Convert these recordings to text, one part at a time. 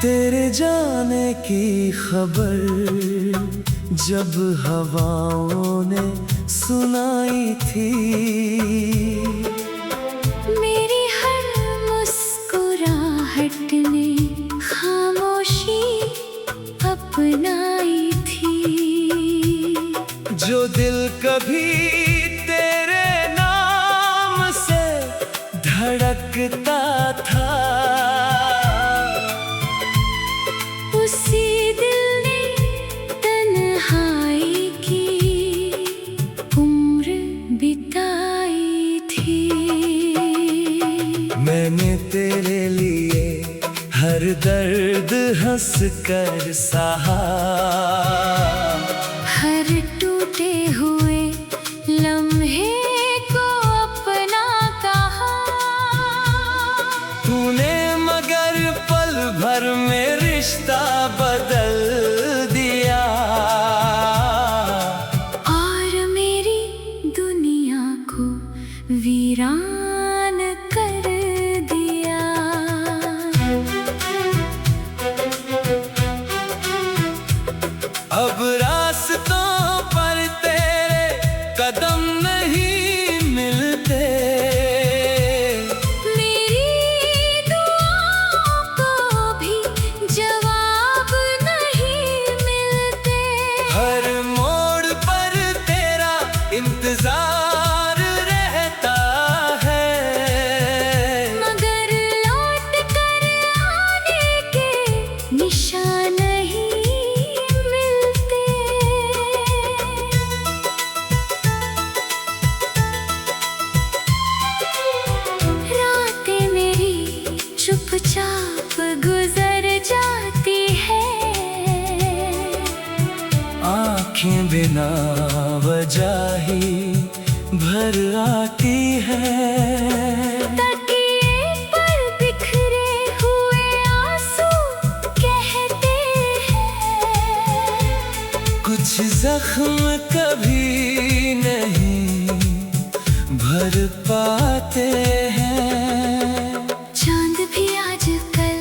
तेरे जाने की खबर जब हवाओं ने सुनाई थी, मेरी हर मुस्कुराहट ने खामोशी अपनाई थी। जो दिल कभी तेरे नाम से धड़कता था, उसी दिल ने तन्हाई की उम्र बिताई थी। मैंने तेरे लिए हर दर्द हंस कर सहा, हर टूटे हुए लम्हे को अपना कहा। तूने मगर पल भर में रिश्ता बदल दिया, और मेरी दुनिया को वीरान कर दिया। अब रास्तों पर तेरे कदम नहीं मिलते, मेरी दुआओं को भी जवाब नहीं मिलते। हर मोड़ पर तेरा इंतजार रहता है, मगर लौट कर आने के निशान नहीं मिलते। रातें मेरी चुपचाप गुजर जाती है, आँखें बिना वजह ही भर आती है। तकिए पर बिखरे हुए आंसू कहते हैं, कुछ जख्म कभी नहीं भर पाते हैं। चांद भी आजकल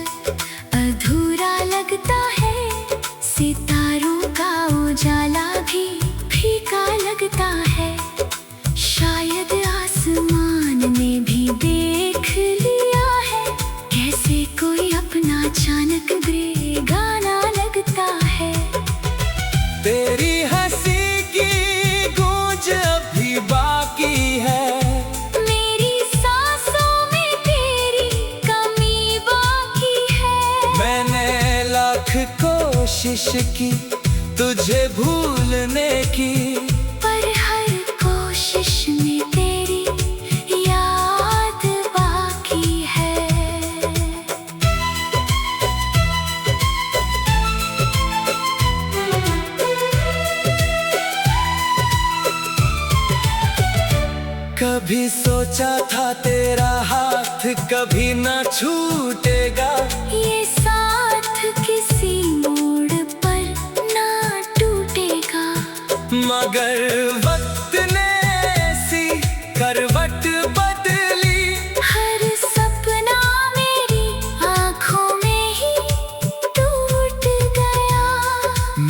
अधूरा लगता है, सितारों का उजाला भी फीका लगता है। शायद आसमान ने भी देख लिया है, कैसे कोई अपना अचानक बेगाना लगता है। तेरी हंसी की गूंज अभी बाकी है, मेरी सांसों में तेरी कमी बाकी है। मैंने लाख कोशिश की तुझे भूलने की, पर हर कोशिश में तेरी याद बाकी है। कभी सोचा था तेरा हाथ कभी न छूटेगा, ये साथ किसी मोड़ पर ना टूटेगा। मगर वक्त ने ऐसी करवट बदली, हर सपना मेरी आँखों में ही टूट गया।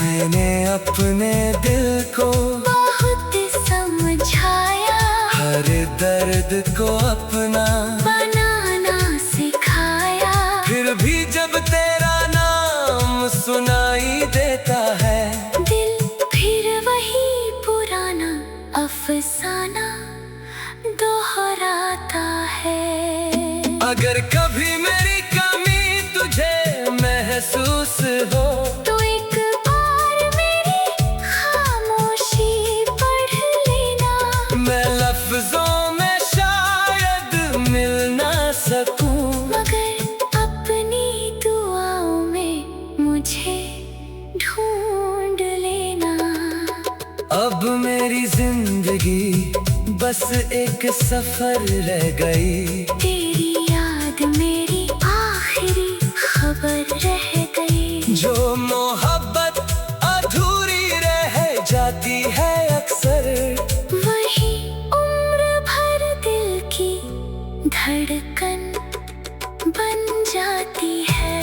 मैंने अपने दिल को बहुत समझाया, हर दर्द को अपना बनाना सिखाया। फिर भी जब तेरा नाम सुनाई देता है, दिल फिर वही पुराना अफसाना दोहराता है। अगर कभी मेरी कमी तुझे महसूस हो, तो एक बार मेरी खामोशी पढ़ लेना। मैं लफ्जों में शायद अब मेरी जिंदगी बस एक सफर रह गई। तेरी याद मेरी आखिरी खबर रह गई। जो मोहब्बत अधूरी रह जाती है अक्सर, वही उम्र भर दिल की धड़कन बन जाती है।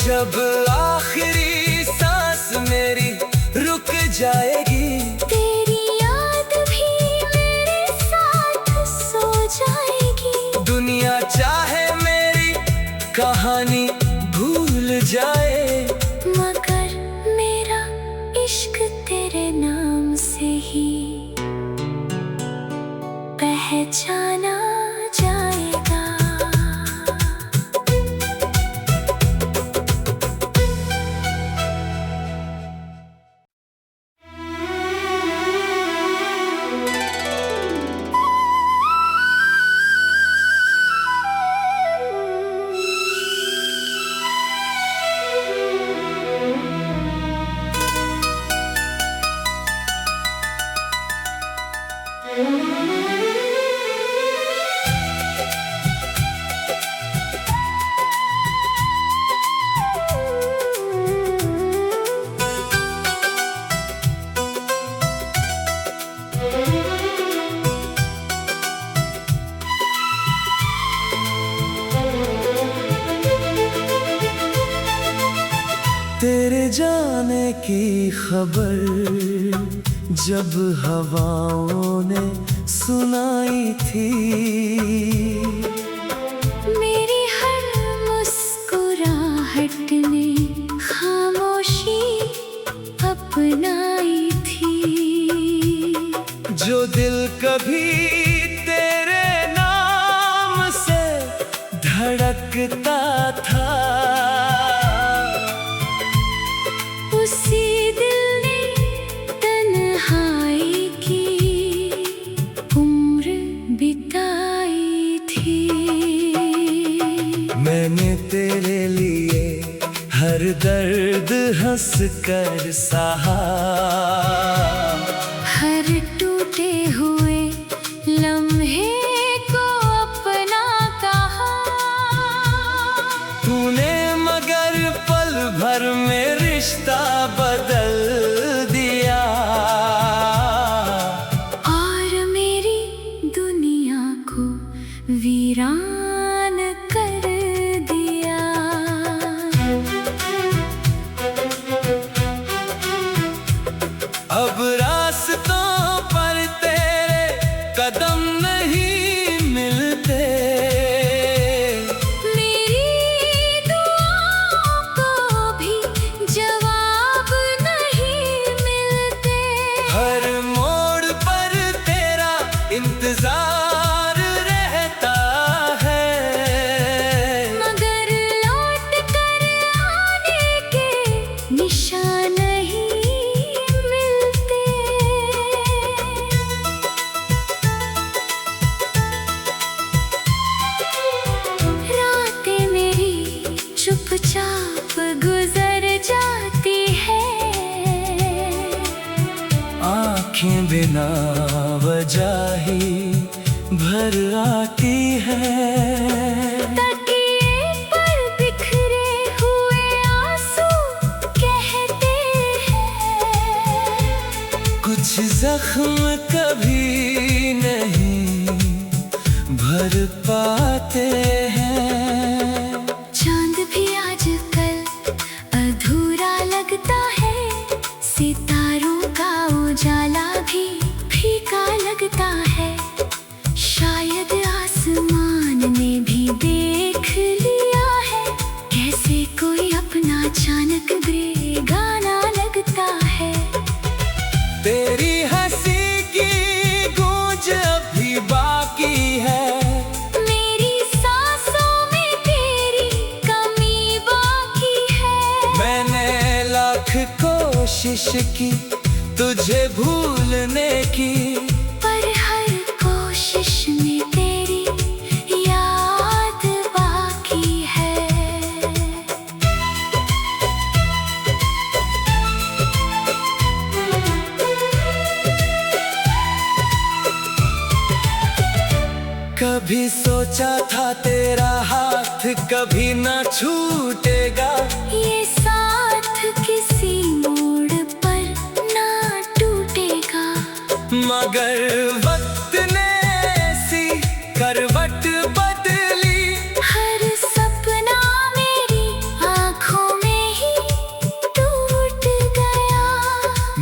जब आखिरी सांस मेरी रुक जाएगी, तेरी याद भी मेरे साथ सो जाएगी। दुनिया चाहे मेरी कहानी भूल जाए, मगर मेरा इश्क तेरे नाम से ही पहचाना जाएगा। तेरे जाने की खबर जब हवाओं ने सुनाई थी, मेरी हर मुस्कुराहट ने खामोशी अपनाई थी। जो दिल कभी तेरे नाम से धड़कता था, उसी दिल ने तन्हाई की उम्र बिताई थी। मैंने तेरे लिए हर दर्द हंस कर सहा, हर टूटे हुए लम्हे को अपना कहा। तूने मगर पल भर में रिश्ता बदल दिया, और मेरी दुनिया को वीरान कर दिया। अब रास्तों पर तेरे कदम नहीं मिलते, मेरी दुआओं को भी जवाब नहीं मिलते। हर मोड़ पर तेरा इंतजार रहता है, मगर लौट कर आने के निशान नहीं मिलते। रातें मेरी चुपचाप गुजर जाती है। आँखें बिना वजह ही भर आती है। तकिए पर बिखरे हुए आंसू कहते हैं, कुछ जख्म कभी नहीं भर पाते हैं। चांद भी आजकल अधूरा लगता है, सितारों का उजाला भी फीका लगता है। शायद आसमान ने भी देख लिया है, कैसे कोई अपना अचानक बेगाना लगता है। तेरी हंसी की गूंज अभी बाकी है, मेरी सांसों में तेरी कमी बाकी है। मैंने लाख कोशिश की तुझे भूलने की, पर हर कोशिश में तेरी याद बाकी है। सोचा था तेरा हाथ कभी ना छूटेगा, ये साथ किसी मोड़ पर ना टूटेगा। मगर वक्त ने ऐसी करवट बदली, हर सपना मेरी आँखों में ही टूट गया।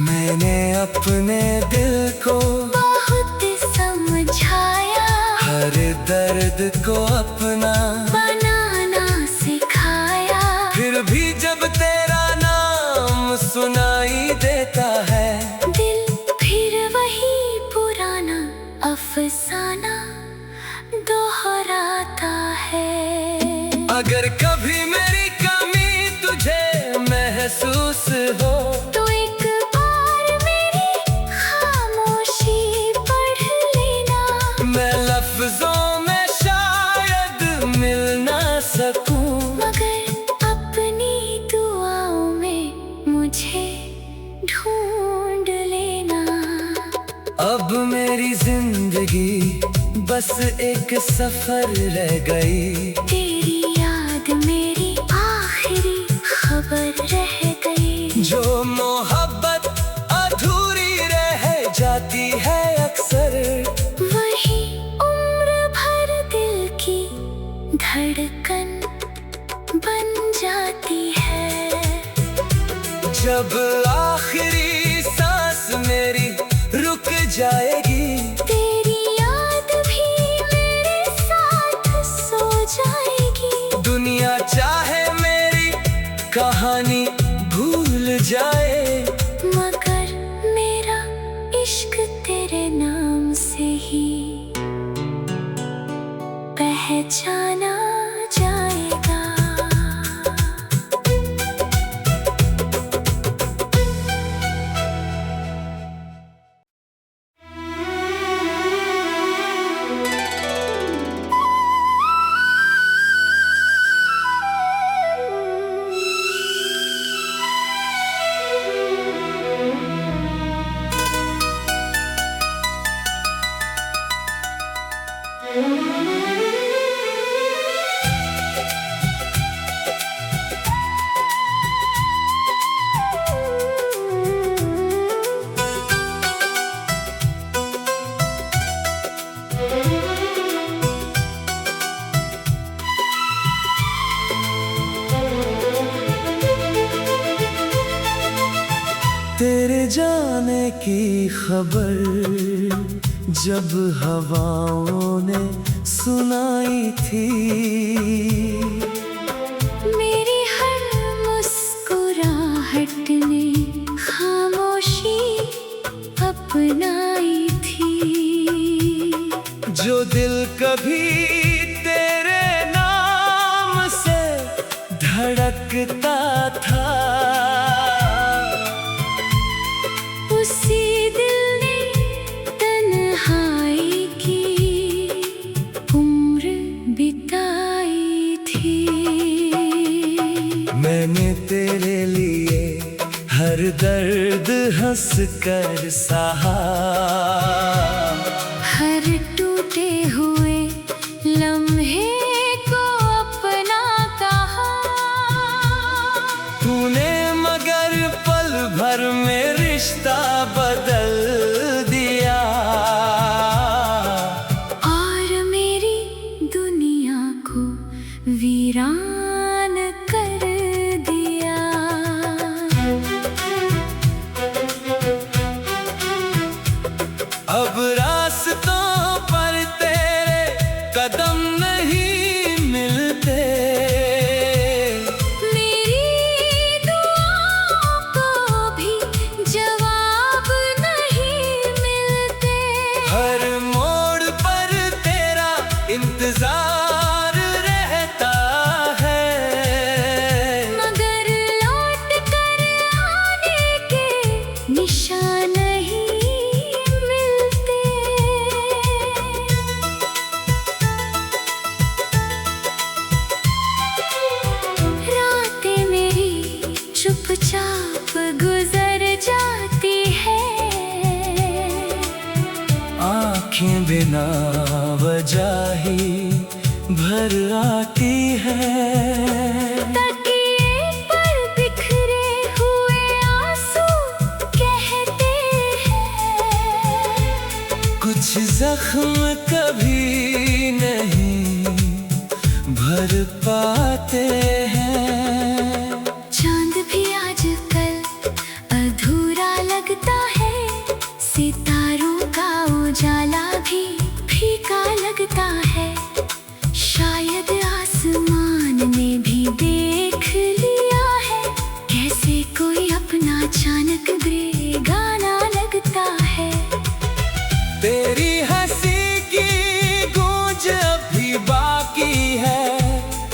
मैंने अपने दिल को बहुत समझाया, हर दर्द को अपना बनाना सिखाया। फिर भी जब तेरा नाम सुनाई देता है, दिल फिर वही पुराना अफसाना दोहराता है। अगर कभी मेरी कमी तुझे महसूस हो, तो एक बार मेरी खामोशी पढ़ लेना। मैं लफ्जों में शायद मिल ना सकूं, मगर अपनी दुआओं में मुझे ढूंढ लेना। अब मेरी जिंदगी बस एक सफर रह गई, तेरी याद मेरी आखिरी खबर रह गई। जो मोहब्बत अधूरी रह जाती है अक्सर, वही उम्र भर दिल की धड़कन बन जाती है। जब आखिरी सांस मेरी रुक जाएगी, तेरी याद भी मेरे साथ सो जाएगी। दुनिया चाहे मेरी कहानी भूल जाए, मगर मेरा इश्क तेरे नाम से ही पहचाना जाएगा। तेरे जाने की खबर जब हवाओं ने सुनाई थी, मेरी हर मुस्कुराहट ने खामोशी अपनाई थी। जो दिल कभी तेरे नाम से धड़कता था, उसी दिल ने तन्हाई की उम्र बिताई थी। मैंने तेरे लिए हर दर्द हंस कर सहा, हर टूटे हुए लम्हे को अपना कहा। तूने मगर पल भर में रिश्ता बदल दिया, और मेरी दुनिया को वीरान कर दिया। अब रास्तों पर तेरे कदम नहीं मिलते, मेरी दुआओं को भी जवाब नहीं मिलते। हर मोड़ पर तेरा इंतजार रहता है, मगर लौट कर आने के निशान नहीं मिलते। रातें मेरी चुपचाप गुजर जाती है, आँखें बिना वजह ही घर आती है। तकिए पर बिखरे हुए आंसू कहते हैं, कुछ जख्म कभी नहीं भर पाते हैं। चांद भी आजकल अधूरा लगता है, सितारों का उजाला भी फीका लगता है। शायद आसमान ने भी देख लिया है, कैसे कोई अपना अचानक बेगाना लगता है। तेरी हंसी की गूंज अभी बाकी है,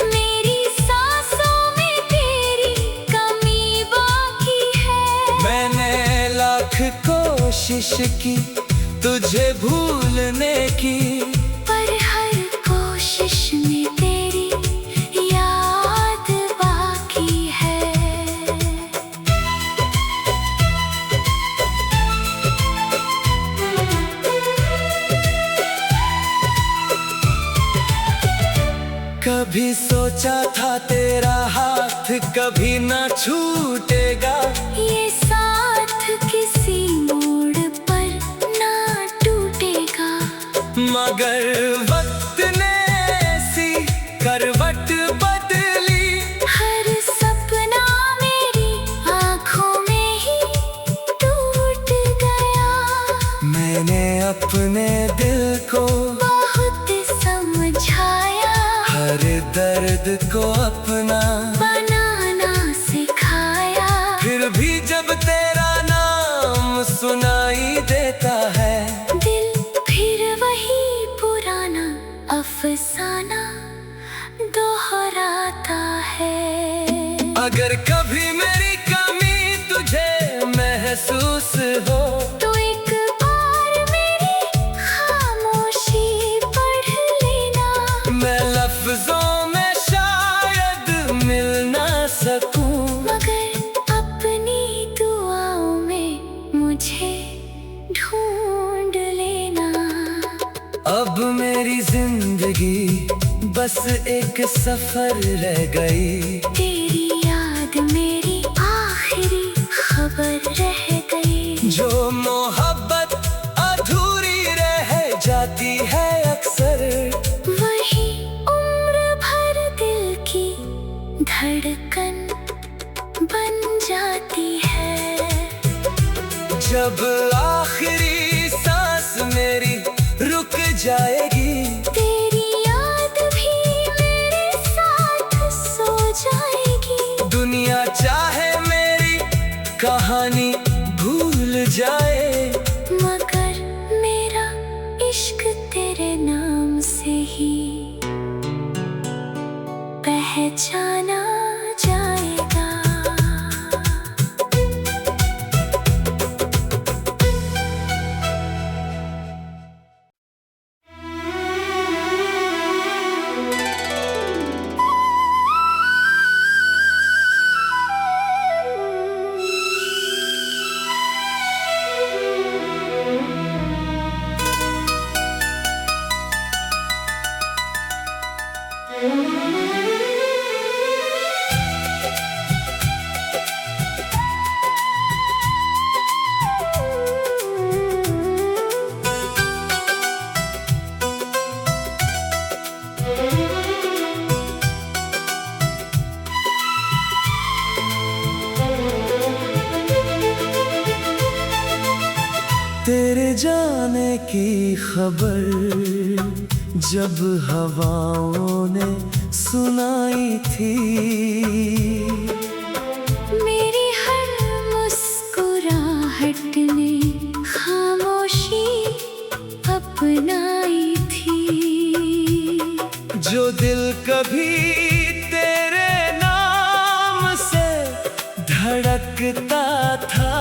मेरी सांसों में तेरी कमी बाकी है। मैंने लाख कोशिश की तुझे भूलने की, पर हर कोशिश में तेरी याद बाकी है। कभी सोचा था तेरा हाथ कभी ना छूटेगा, ये साथ किसी मोड़ पर ना टूटेगा। मगर वक्त ने ऐसी करवट बदली, हर सपना मेरी आँखों में ही टूट गया। मैंने अपने दिल को बहुत समझाया, हर दर्द को अपना बनाना सिखाया। फिर भी जब तेरा नाम सुनाई देता है, दिल फिर वही पुराना अफसाना दोहराता है। अगर कभी मेरी कमी तुझे महसूस हो, तो एक बार मेरी खामोशी पढ़ लेना। मैं लफ्जों में शायद मिल ना सकूं, मगर अपनी दुआओं में मुझे ढूंढ लेना। अब मेरी जिंदगी बस एक सफर रह गई, तेरी याद मेरी आखिरी खबर रह गई। जो मोहब्बत अधूरी रह जाती है अक्सर, वही उम्र भर दिल की धड़कन बन जाती है। जब आखिरी सांस मेरी रुक जाएगी, तेरी याद भी मेरे साथ सो जाएगी। दुनिया चाहे मेरी कहानी भूल जाए, मगर मेरा इश्क तेरे नाम से ही पहचाना जाएगा। तेरे जाने की खबर जब हवाओं ने सुनाई थी, मेरी हर मुस्कुराहट ने खामोशी अपनाई थी। जो दिल कभी तेरे नाम से धड़कता था,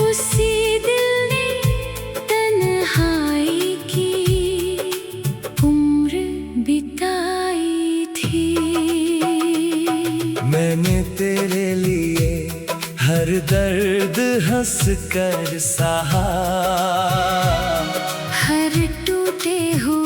उसी दिल ने तन्हाई की उम्र बिताई थी। मैंने तेरे लिए हर दर्द हंस कर सहा, हर टूटे हुए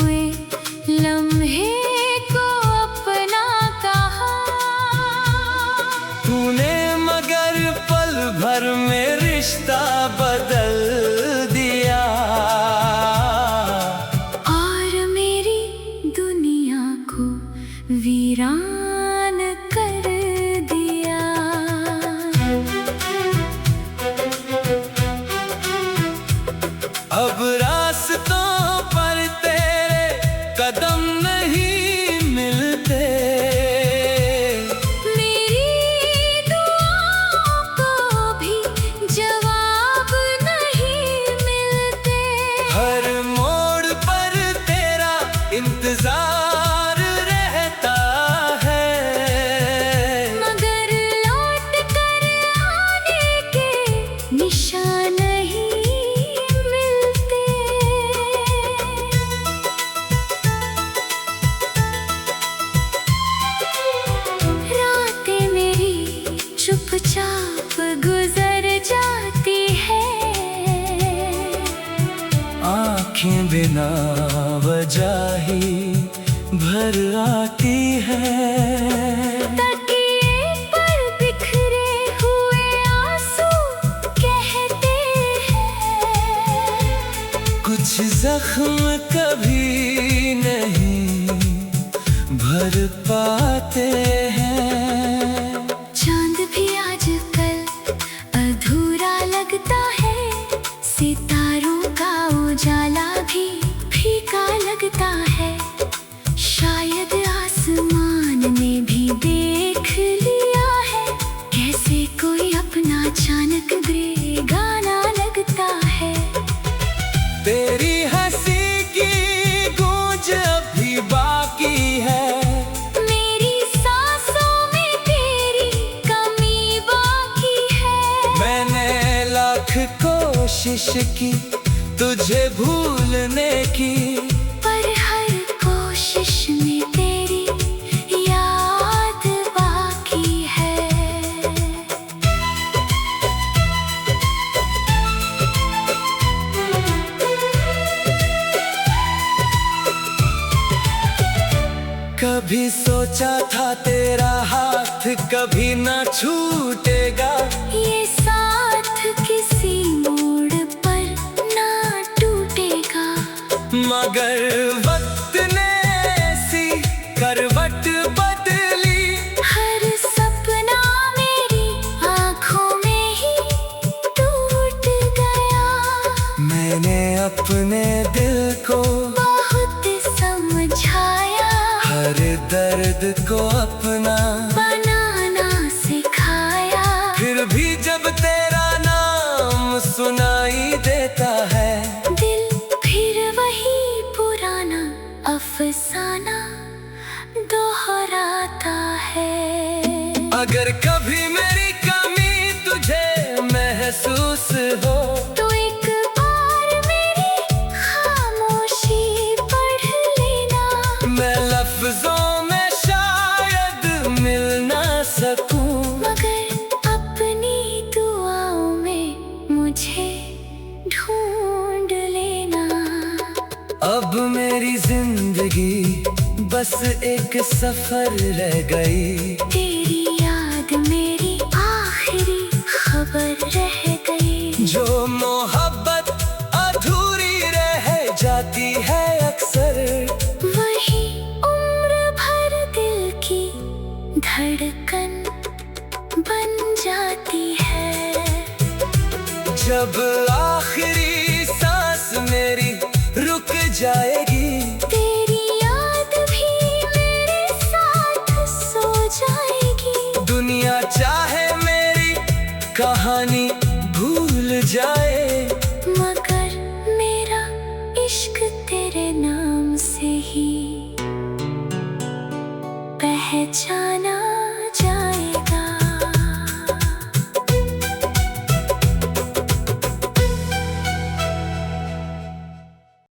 बिना वजह ही भर आती है। तकिए पर बिखरे हुए आंसू कहते हैं, कुछ जख्म कभी नहीं भर पाते हैं। चांद भी आजकल अधूरा लगता है, सितारों का उजाला भी फीका लगता है। शायद आसमान ने भी देख लिया है, कैसे कोई अपना अचानक बेगाना लगता है। तेरी हंसी की गूंज अभी बाकी है, मेरी सांसों में तेरी कमी बाकी है। मैंने लाख कोशिश की तुझे भूलने की, पर हर कोशिश में तेरी याद बाकी है। कभी सोचा था तेरा हाथ कभी ना छूटेगा, ये साथ किसी मोड़ पर ना टूटेगा। मगर वक्त ने ऐसी करवट बदली, हर सपना मेरी आँखों में ही टूट गया। मैंने अपने दिल को बहुत समझाया, हर दर्द को अपना बनाना सिखाया। फिर भी जब तेरा नाम सुनाई देता है, दिल फिर वही पुराना अफसाना दोहराता है। अगर कभी मेरी कमी तुझे महसूस हो, तो एक बार मेरी खामोशी पढ़ लेना। मैं लफ्जों में शायद मिल ना सकूं, मगर अपनी दुआओं में मुझे ढूंढ लेना। अब मेरी जिंदगी बस एक सफर रह गई, तेरी याद मेरी आखिरी खबर रह गई। जो मोहब्बत अधूरी रह जाती है अक्सर, वही उम्र भर दिल की धड़कन बन जाती है। जब आखिरी सांस मेरी रुक जाएगी, तेरी याद भी मेरे साथ सो जाएगी। दुनिया चाहे मेरी कहानी भूल जाए,